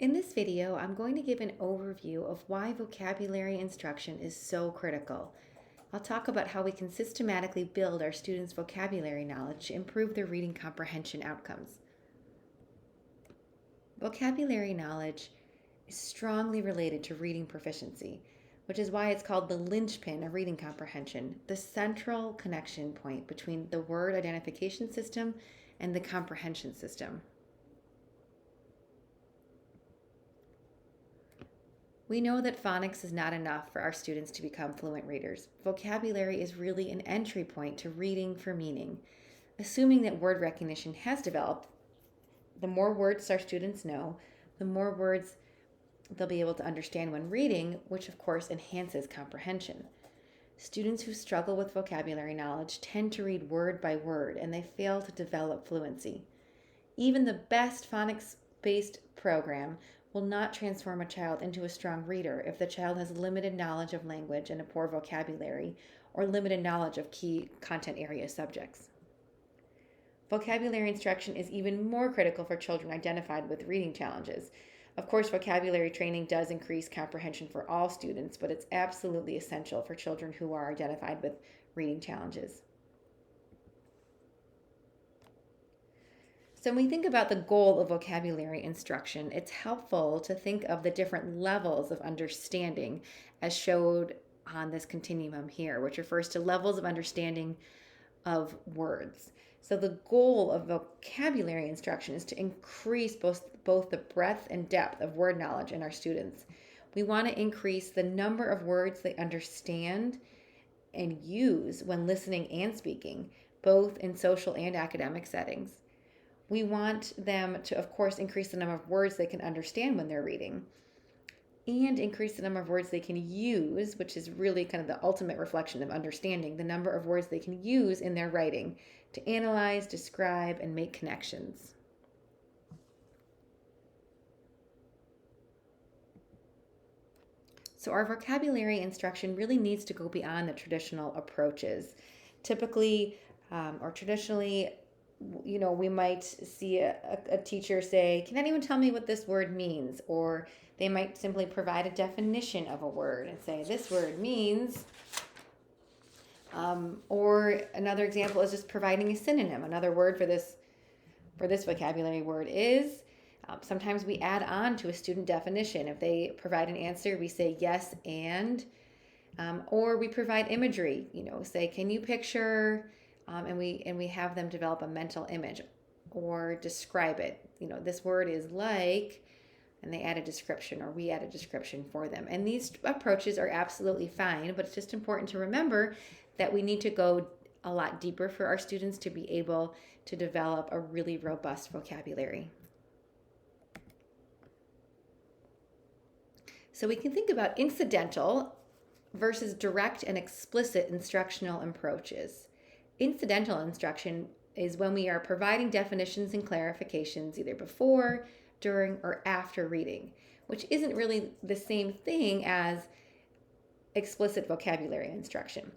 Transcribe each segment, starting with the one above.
In this video, I'm going to give an overview of why vocabulary instruction is so critical. I'll talk about how we can systematically build our students' vocabulary knowledge to improve their reading comprehension outcomes. Vocabulary knowledge is strongly related to reading proficiency, which is why it's called the linchpin of reading comprehension, the central connection point between the word identification system and the comprehension system. We know that phonics is not enough for our students to become fluent readers. Vocabulary is really an entry point to reading for meaning. Assuming that word recognition has developed, the more words our students know, the more words they'll be able to understand when reading, which of course enhances comprehension. Students who struggle with vocabulary knowledge tend to read word by word, and they fail to develop fluency. Even the best phonics-based program will not transform a child into a strong reader if the child has limited knowledge of language and a poor vocabulary, or limited knowledge of key content area subjects. Vocabulary instruction is even more critical for children identified with reading challenges. Of course, vocabulary training does increase comprehension for all students, but it's absolutely essential for children who are identified with reading challenges. So when we think about the goal of vocabulary instruction, it's helpful to think of the different levels of understanding as showed on this continuum here, which refers to levels of understanding of words. So the goal of vocabulary instruction is to increase both the breadth and depth of word knowledge in our students. We want to increase the number of words they understand and use when listening and speaking, both in social and academic settings. We want them to, of course, increase the number of words they can understand when they're reading, and increase the number of words they can use, which is really kind of the ultimate reflection of understanding, the number of words they can use in their writing to analyze, describe, and make connections. So our vocabulary instruction really needs to go beyond the traditional approaches. Traditionally, we might see a teacher say, can anyone tell me what this word means? Or they might simply provide a definition of a word and say, this word means, or another example is just providing a synonym. Another word for this vocabulary word is, sometimes we add on to a student definition. If they provide an answer, we say yes and, or we provide imagery, say, can you picture, and we have them develop a mental image or describe it. This word is like, and they add a description, or we add a description for them. And these approaches are absolutely fine, but it's just important to remember that we need to go a lot deeper for our students to be able to develop a really robust vocabulary. So we can think about incidental versus direct and explicit instructional approaches. Incidental instruction is when we are providing definitions and clarifications either before, during, or after reading, which isn't really the same thing as explicit vocabulary instruction.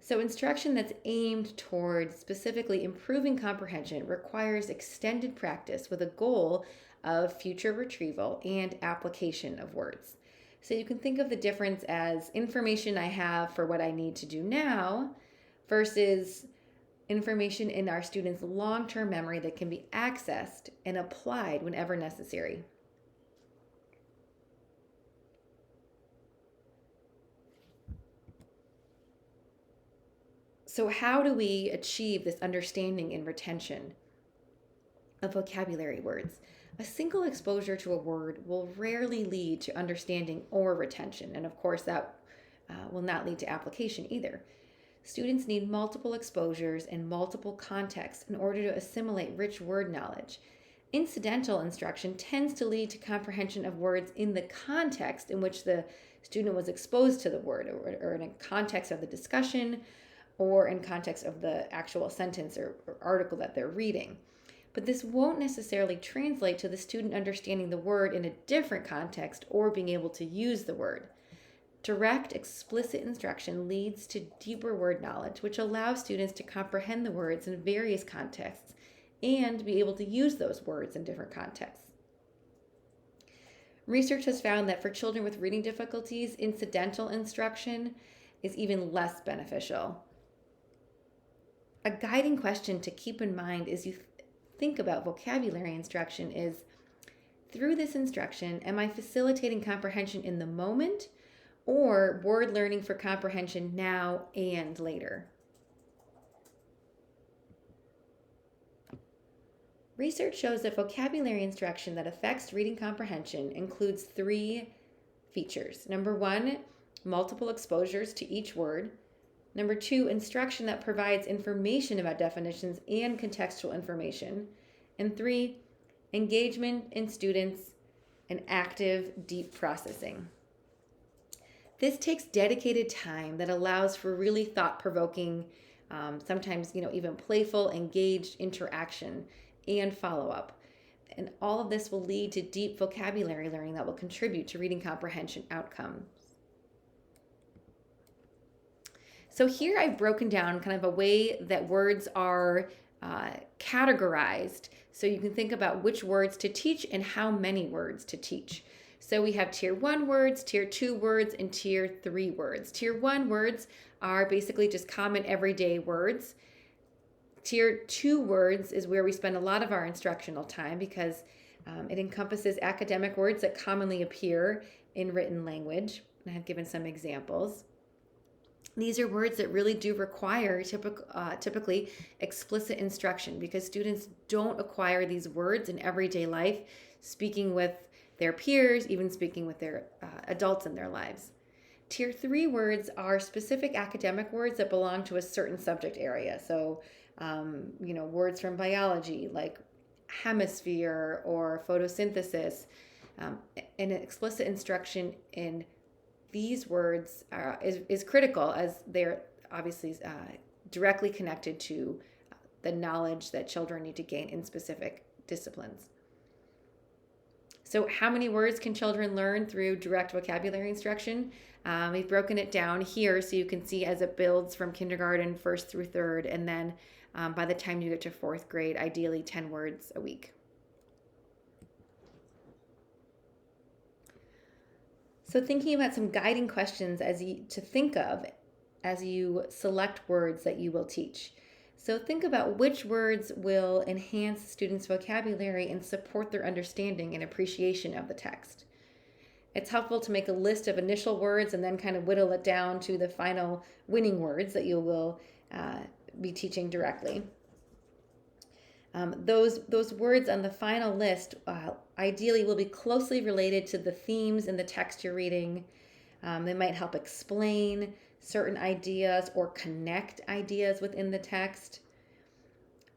So instruction that's aimed towards specifically improving comprehension requires extended practice with a goal of future retrieval and application of words. So you can think of the difference as information I have for what I need to do now versus information in our students' long-term memory that can be accessed and applied whenever necessary. So how do we achieve this understanding and retention of vocabulary words? A single exposure to a word will rarely lead to understanding or retention, and of course that will not lead to application either. Students need multiple exposures and multiple contexts in order to assimilate rich word knowledge. Incidental instruction tends to lead to comprehension of words in the context in which the student was exposed to the word, or in a context of the discussion, or in context of the actual sentence or article that they're reading. But this won't necessarily translate to the student understanding the word in a different context or being able to use the word. Direct, explicit instruction leads to deeper word knowledge, which allows students to comprehend the words in various contexts and be able to use those words in different contexts. Research has found that for children with reading difficulties, incidental instruction is even less beneficial. A guiding question to keep in mind as you think about vocabulary instruction is, through this instruction, am I facilitating comprehension in the moment or word learning for comprehension now and later? Research shows that vocabulary instruction that affects reading comprehension includes 3 features. Number 1, multiple exposures to each word. Number 2, instruction that provides information about definitions and contextual information. And 3, engagement in students and active, deep processing. This takes dedicated time that allows for really thought-provoking, sometimes even playful, engaged interaction and follow-up. And all of this will lead to deep vocabulary learning that will contribute to reading comprehension outcomes. So here I've broken down kind of a way that words are categorized, so you can think about which words to teach and how many words to teach. So we have tier 1 words, tier 2 words, and tier 3 words. Tier 1 words are basically just common everyday words. Tier 2 words is where we spend a lot of our instructional time because it encompasses academic words that commonly appear in written language. And I've given some examples. These are words that really do require typically explicit instruction because students don't acquire these words in everyday life, speaking with their peers, even speaking with their adults in their lives. Tier 3 words are specific academic words that belong to a certain subject area. So, words from biology like hemisphere or photosynthesis, and explicit instruction in these words is critical as they're obviously directly connected to the knowledge that children need to gain in specific disciplines. So how many words can children learn through direct vocabulary instruction? We've broken it down here so you can see as it builds from kindergarten, 1st through 3rd, and then by the time you get to 4th grade, ideally 10 words a week. So thinking about some guiding questions to think of as you select words that you will teach. So think about which words will enhance students' vocabulary and support their understanding and appreciation of the text. It's helpful to make a list of initial words and then kind of whittle it down to the final winning words that you will be teaching directly. Those words on the final list ideally will be closely related to the themes in the text you're reading. They might help explain certain ideas or connect ideas within the text.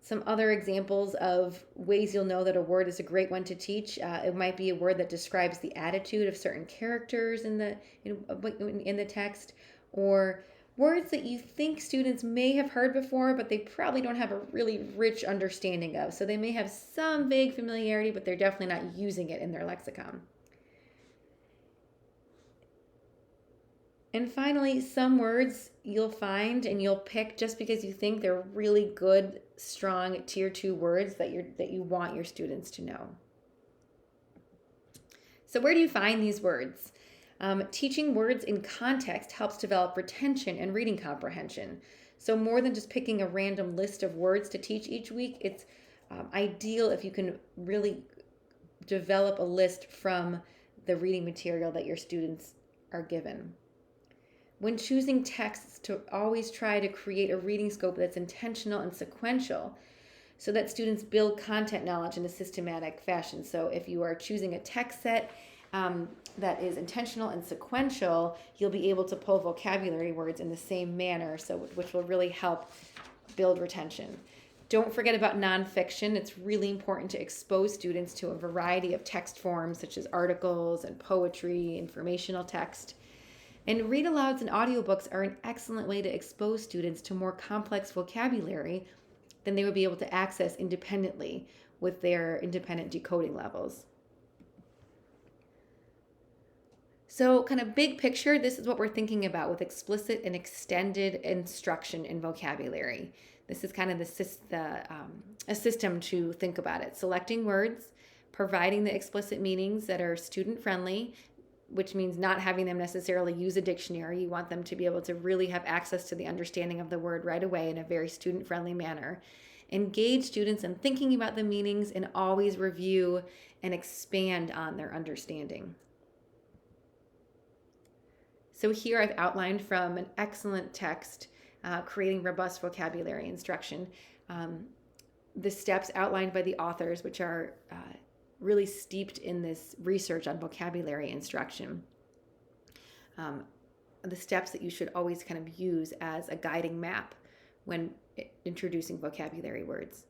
Some other examples of ways you'll know that a word is a great one to teach. It might be a word that describes the attitude of certain characters in the text, or words that you think students may have heard before, but they probably don't have a really rich understanding of. So they may have some vague familiarity, but they're definitely not using it in their lexicon. And finally, some words you'll find and you'll pick just because you think they're really good, strong tier 2 words that you want your students to know. So where do you find these words? Teaching words in context helps develop retention and reading comprehension. So more than just picking a random list of words to teach each week, it's ideal if you can really develop a list from the reading material that your students are given. When choosing texts, to always try to create a reading scope that's intentional and sequential so that students build content knowledge in a systematic fashion. So if you are choosing a text set that is intentional and sequential, you'll be able to pull vocabulary words in the same manner, which will really help build retention. Don't forget about nonfiction. It's really important to expose students to a variety of text forms such as articles and poetry, informational text. And read-alouds and audiobooks are an excellent way to expose students to more complex vocabulary than they would be able to access independently with their independent decoding levels. So kind of big picture, this is what we're thinking about with explicit and extended instruction in vocabulary. This is kind of a system to think about it. Selecting words, providing the explicit meanings that are student friendly, which means not having them necessarily use a dictionary. You want them to be able to really have access to the understanding of the word right away in a very student friendly manner. Engage students in thinking about the meanings and always review and expand on their understanding. So here I've outlined from an excellent text, Creating Robust Vocabulary Instruction, the steps outlined by the authors, which are really steeped in this research on vocabulary instruction. The steps that you should always kind of use as a guiding map when introducing vocabulary words.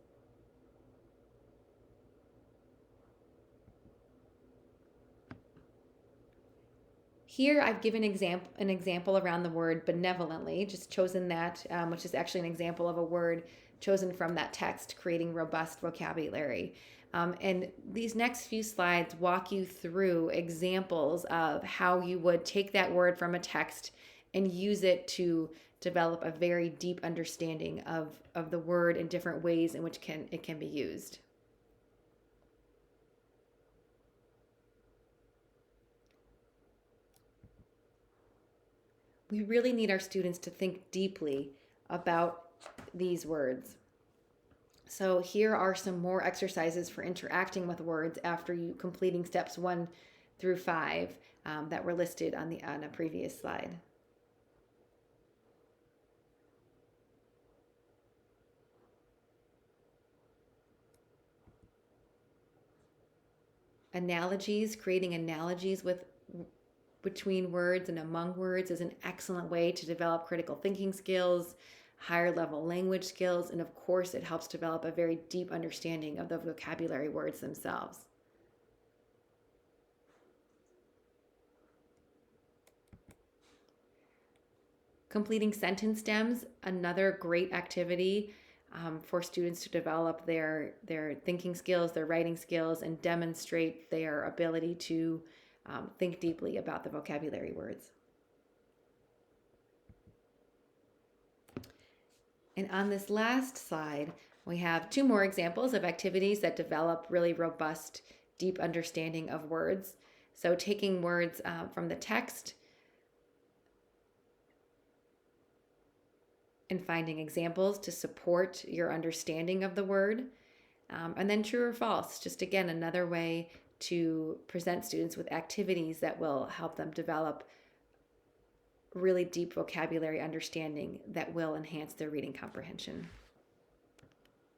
Here I've given an example around the word benevolently, just chosen that, which is actually an example of a word chosen from that text, Creating Robust Vocabulary. And these next few slides walk you through examples of how you would take that word from a text and use it to develop a very deep understanding of the word in different ways in which it can be used. We really need our students to think deeply about these words. So here are some more exercises for interacting with words after you completing steps 1 through 5 that were listed on a previous slide. Analogies, creating analogies between words and among words is an excellent way to develop critical thinking skills, higher level language skills, and of course it helps develop a very deep understanding of the vocabulary words themselves. Completing sentence stems, another great activity for students to develop their thinking skills, their writing skills, and demonstrate their ability to think deeply about the vocabulary words. And on this last slide, we have 2 more examples of activities that develop really robust, deep understanding of words. So taking words from the text and finding examples to support your understanding of the word. And then true or false, just again, another way to present students with activities that will help them develop really deep vocabulary understanding that will enhance their reading comprehension.